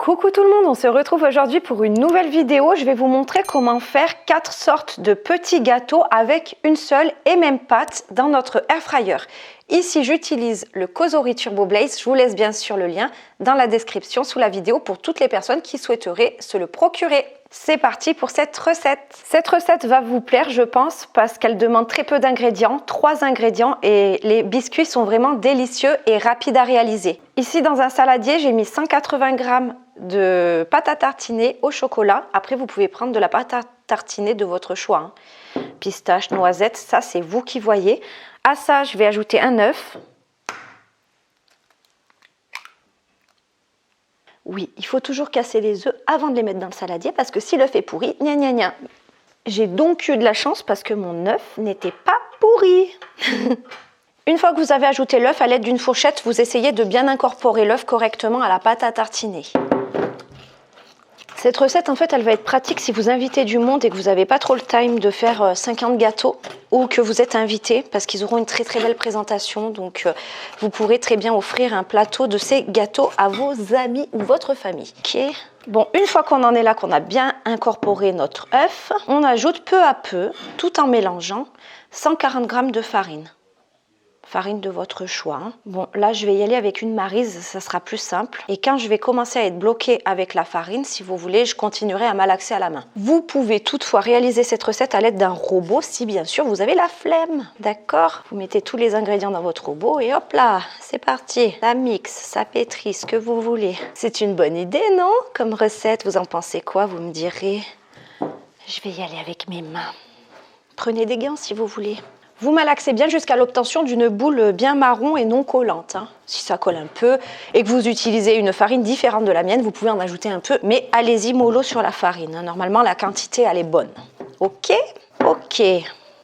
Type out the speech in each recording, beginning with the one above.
Coucou tout le monde, on se retrouve aujourd'hui pour une nouvelle vidéo. Je vais vous montrer comment faire 4 sortes de petits gâteaux avec une seule et même pâte dans notre air fryer. Ici, j'utilise le Cosori Turbo Blaze. Je vous laisse bien sûr le lien dans la description sous la vidéo pour toutes les personnes qui souhaiteraient se le procurer. C'est parti pour cette recette. Cette recette va vous plaire, je pense, parce qu'elle demande très peu d'ingrédients, 3 ingrédients, et les biscuits sont vraiment délicieux et rapides à réaliser. Ici, dans un saladier, j'ai mis 180 g de pâte à tartiner au chocolat. Après, vous pouvez prendre de la pâte à tartiner de votre choix. Pistache, noisette, ça c'est vous qui voyez. À ça, je vais ajouter un œuf. Oui, il faut toujours casser les œufs avant de les mettre dans le saladier parce que si l'œuf est pourri, gna gna gna. J'ai donc eu de la chance parce que mon œuf n'était pas pourri. Une fois que vous avez ajouté l'œuf, à l'aide d'une fourchette, vous essayez de bien incorporer l'œuf correctement à la pâte à tartiner. Cette recette, en fait, elle va être pratique si vous invitez du monde et que vous n'avez pas trop le time de faire 50 gâteaux ou que vous êtes invité parce qu'ils auront une très très belle présentation. Donc, vous pourrez très bien offrir un plateau de ces gâteaux à vos amis ou votre famille. Ok. Bon, une fois qu'on en est là, qu'on a bien incorporé notre œuf, on ajoute peu à peu, tout en mélangeant, 140 g de farine. Farine de votre choix. Bon, là, je vais y aller avec une maryse, ça sera plus simple. Et quand je vais commencer à être bloquée avec la farine, si vous voulez, je continuerai à malaxer à la main. Vous pouvez toutefois réaliser cette recette à l'aide d'un robot, si bien sûr vous avez la flemme, d'accord? Vous mettez tous les ingrédients dans votre robot et hop là, c'est parti. Ça mixe, ça pétrit, ce que vous voulez. C'est une bonne idée, non? Comme recette, vous en pensez quoi? Vous me direz. Je vais y aller avec mes mains. Prenez des gants si vous voulez. Vous malaxez bien jusqu'à l'obtention d'une boule bien marron et non collante. Si ça colle un peu et que vous utilisez une farine différente de la mienne, vous pouvez en ajouter un peu, mais allez-y mollo sur la farine. Normalement, la quantité, elle est bonne. Ok? Ok.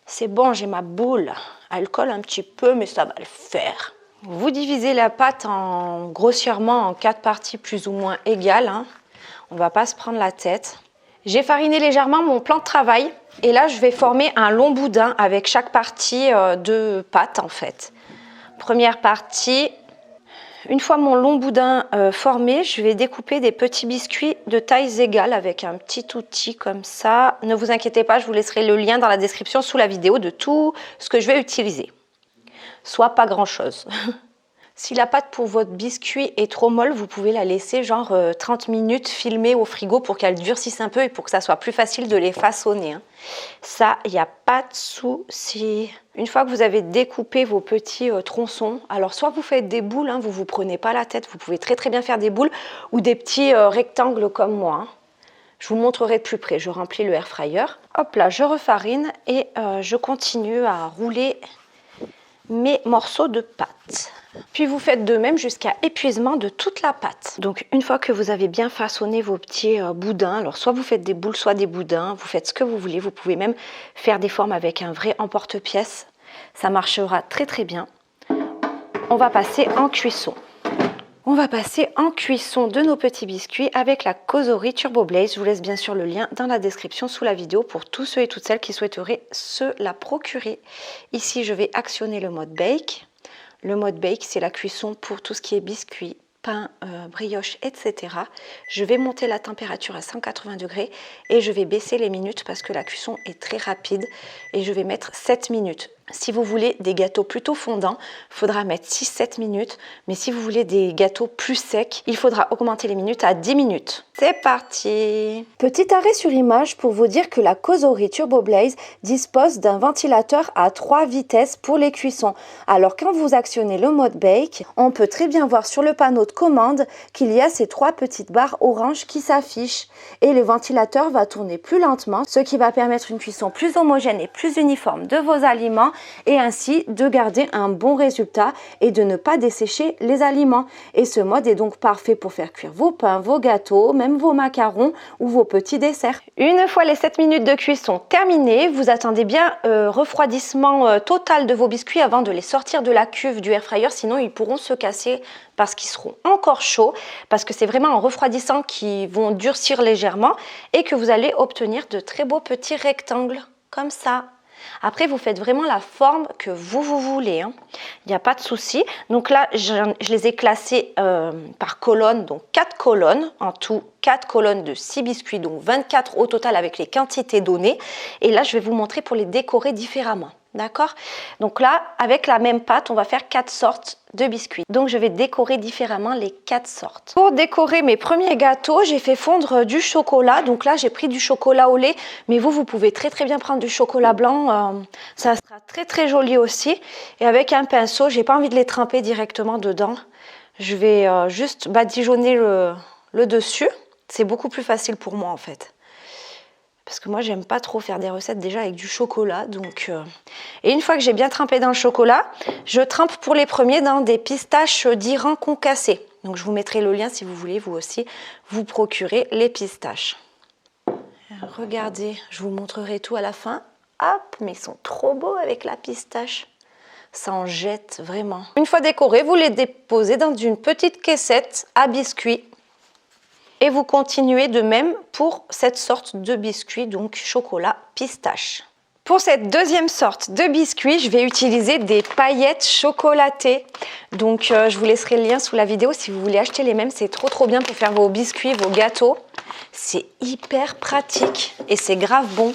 C'est bon, j'ai ma boule. Elle colle un petit peu, mais ça va le faire. Vous divisez la pâte grossièrement en 4 parties plus ou moins égales. On ne va pas se prendre la tête. J'ai fariné légèrement mon plan de travail et là je vais former un long boudin avec chaque partie de pâte en fait. Première partie, une fois mon long boudin formé, je vais découper des petits biscuits de tailles égales avec un petit outil comme ça. Ne vous inquiétez pas, je vous laisserai le lien dans la description sous la vidéo de tout ce que je vais utiliser. Soit pas grand chose. Si la pâte pour votre biscuit est trop molle, vous pouvez la laisser genre 30 minutes filmée au frigo pour qu'elle durcisse un peu et pour que ça soit plus facile de les façonner. Ça, il n'y a pas de souci. Une fois que vous avez découpé vos petits tronçons, alors soit vous faites des boules, vous ne vous prenez pas la tête, vous pouvez très très bien faire des boules ou des petits rectangles comme moi. Je vous montrerai de plus près, je remplis le air fryer. Hop là, je refarine et je continue à rouler mes morceaux de pâte. Puis vous faites de même jusqu'à épuisement de toute la pâte. Donc une fois que vous avez bien façonné vos petits boudins, alors soit vous faites des boules, soit des boudins, vous faites ce que vous voulez. Vous pouvez même faire des formes avec un vrai emporte-pièce. Ça marchera très très bien. On va passer en cuisson. On va passer en cuisson de nos petits biscuits avec la Cosori Turbo Blaze. Je vous laisse bien sûr le lien dans la description sous la vidéo pour tous ceux et toutes celles qui souhaiteraient se la procurer. Ici, je vais actionner le mode bake. Le mode bake, c'est la cuisson pour tout ce qui est biscuits, pain, brioche, etc. Je vais monter la température à 180 degrés et je vais baisser les minutes parce que la cuisson est très rapide et je vais mettre 7 minutes. Si vous voulez des gâteaux plutôt fondants, il faudra mettre 6-7 minutes. Mais si vous voulez des gâteaux plus secs, il faudra augmenter les minutes à 10 minutes. C'est parti! Petit arrêt sur image pour vous dire que la Cosori Turbo Blaze dispose d'un ventilateur à 3 vitesses pour les cuissons. Alors quand vous actionnez le mode bake, on peut très bien voir sur le panneau de commande qu'il y a ces 3 petites barres orange qui s'affichent. Et le ventilateur va tourner plus lentement, ce qui va permettre une cuisson plus homogène et plus uniforme de vos aliments et ainsi de garder un bon résultat et de ne pas dessécher les aliments. Et ce mode est donc parfait pour faire cuire vos pains, vos gâteaux, même vos macarons ou vos petits desserts. Une fois les 7 minutes de cuisson terminées, vous attendez bien refroidissement total de vos biscuits avant de les sortir de la cuve du air fryer, sinon ils pourront se casser parce qu'ils seront encore chauds, parce que c'est vraiment en refroidissant qu'ils vont durcir légèrement et que vous allez obtenir de très beaux petits rectangles comme ça. Après, vous faites vraiment la forme que vous voulez, hein. Il n'y a pas de souci. Donc là, je les ai classés par colonne, donc 4 colonnes, en tout 4 colonnes de 6 biscuits, donc 24 au total avec les quantités données. Et là, je vais vous montrer pour les décorer différemment. D'accord? Donc là, avec la même pâte, on va faire 4 sortes de biscuits. Donc je vais décorer différemment les 4 sortes. Pour décorer mes premiers gâteaux, j'ai fait fondre du chocolat. Donc là, j'ai pris du chocolat au lait. Mais vous pouvez très bien prendre du chocolat blanc. Ça sera très joli aussi. Et avec un pinceau, j'ai pas envie de les tremper directement dedans. Je vais juste badigeonner le dessus. C'est beaucoup plus facile pour moi en fait. Parce que moi, j'aime pas trop faire des recettes déjà avec du chocolat. Donc, Et une fois que j'ai bien trempé dans le chocolat, je trempe pour les premiers dans des pistaches d'Iran concassées. Donc, je vous mettrai le lien si vous voulez, vous aussi, vous procurer les pistaches. Regardez, je vous montrerai tout à la fin. Hop, mais ils sont trop beaux avec la pistache. Ça en jette vraiment. Une fois décorés, vous les déposez dans une petite caissette à biscuits. Et vous continuez de même pour cette sorte de biscuit, donc chocolat pistache. Pour cette deuxième sorte de biscuit, je vais utiliser des paillettes chocolatées. Donc je vous laisserai le lien sous la vidéo si vous voulez acheter les mêmes. C'est trop bien pour faire vos biscuits, vos gâteaux. C'est hyper pratique et c'est grave bon.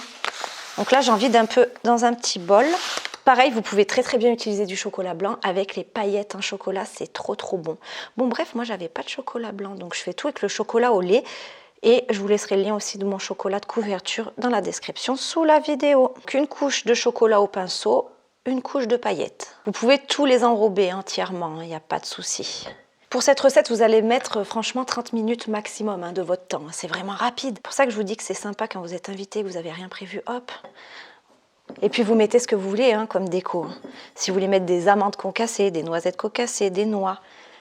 Donc là, j'ai envie d'un peu dans un petit bol. Pareil, vous pouvez très bien utiliser du chocolat blanc avec les paillettes en chocolat, c'est trop bon. Bon bref, moi j'avais pas de chocolat blanc, donc je fais tout avec le chocolat au lait. Et je vous laisserai le lien aussi de mon chocolat de couverture dans la description sous la vidéo. Donc une couche de chocolat au pinceau, une couche de paillettes. Vous pouvez tous les enrober entièrement, il n'y a pas de souci. Pour cette recette, vous allez mettre franchement 30 minutes maximum de votre temps. C'est vraiment rapide. C'est pour ça que je vous dis que c'est sympa quand vous êtes invité, que vous n'avez rien prévu, hop. Et puis vous mettez ce que vous voulez comme déco. Si vous voulez mettre des amandes concassées, des noisettes concassées, des noix,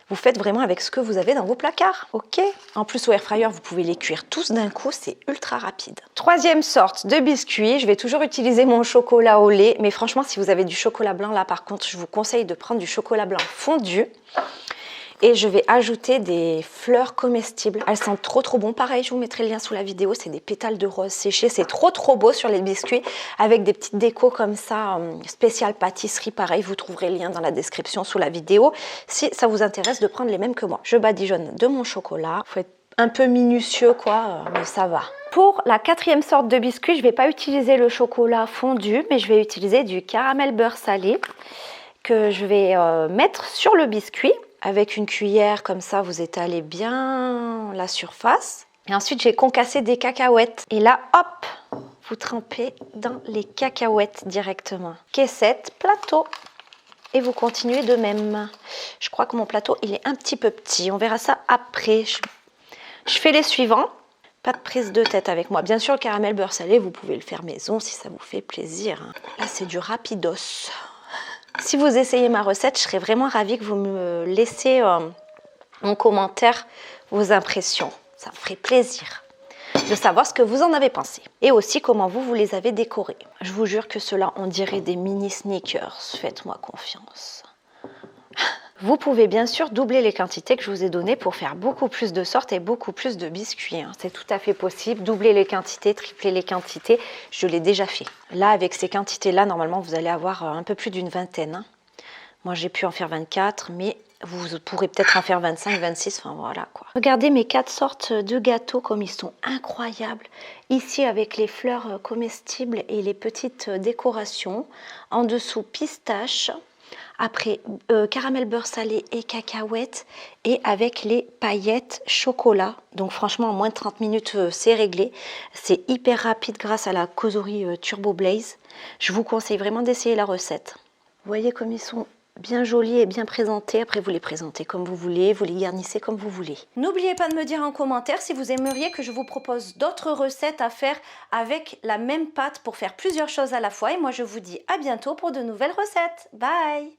vous faites vraiment avec ce que vous avez dans vos placards. Ok. En plus au air fryer, vous pouvez les cuire tous d'un coup, c'est ultra rapide. Troisième sorte de biscuit, je vais toujours utiliser mon chocolat au lait. Mais franchement, si vous avez du chocolat blanc, là par contre, je vous conseille de prendre du chocolat blanc fondu. Et je vais ajouter des fleurs comestibles. Elles sentent trop bon. Pareil, je vous mettrai le lien sous la vidéo. C'est des pétales de rose séchés. C'est trop beau sur les biscuits. Avec des petites décos comme ça, spéciales pâtisserie. Pareil, vous trouverez le lien dans la description sous la vidéo. Si ça vous intéresse de prendre les mêmes que moi. Je badigeonne de mon chocolat. Il faut être un peu minutieux quoi, mais ça va. Pour la quatrième sorte de biscuit, je ne vais pas utiliser le chocolat fondu, mais je vais utiliser du caramel beurre salé que je vais mettre sur le biscuit. Avec une cuillère, comme ça, vous étalez bien la surface. Et ensuite, j'ai concassé des cacahuètes. Et là, hop, vous trempez dans les cacahuètes directement. Caissette, plateau. Et vous continuez de même. Je crois que mon plateau, il est un petit peu petit. On verra ça après. Je fais les suivants. Pas de prise de tête avec moi. Bien sûr, le caramel beurre salé, vous pouvez le faire maison si ça vous fait plaisir. Là, c'est du rapidos. Si vous essayez ma recette, je serais vraiment ravie que vous me laissiez en commentaire vos impressions. Ça me ferait plaisir de savoir ce que vous en avez pensé. Et aussi comment vous les avez décorés. Je vous jure que cela, on dirait des mini sneakers. Faites-moi confiance. Vous pouvez bien sûr doubler les quantités que je vous ai données pour faire beaucoup plus de sortes et beaucoup plus de biscuits. C'est tout à fait possible. Doubler les quantités, tripler les quantités, je l'ai déjà fait. Là, avec ces quantités-là, normalement, vous allez avoir un peu plus d'une vingtaine. Moi, j'ai pu en faire 24, mais vous pourrez peut-être en faire 25, 26, enfin voilà quoi. Regardez mes 4 sortes de gâteaux comme ils sont incroyables. Ici, avec les fleurs comestibles et les petites décorations. En dessous, pistache. Après, caramel beurre salé et cacahuètes et avec les paillettes chocolat. Donc franchement, en moins de 30 minutes, c'est réglé. C'est hyper rapide grâce à la causerie Turbo Blaze. Je vous conseille vraiment d'essayer la recette. Vous voyez comme ils sont bien jolis et bien présentés. Après, vous les présentez comme vous voulez, vous les garnissez comme vous voulez. N'oubliez pas de me dire en commentaire si vous aimeriez que je vous propose d'autres recettes à faire avec la même pâte pour faire plusieurs choses à la fois. Et moi, je vous dis à bientôt pour de nouvelles recettes. Bye!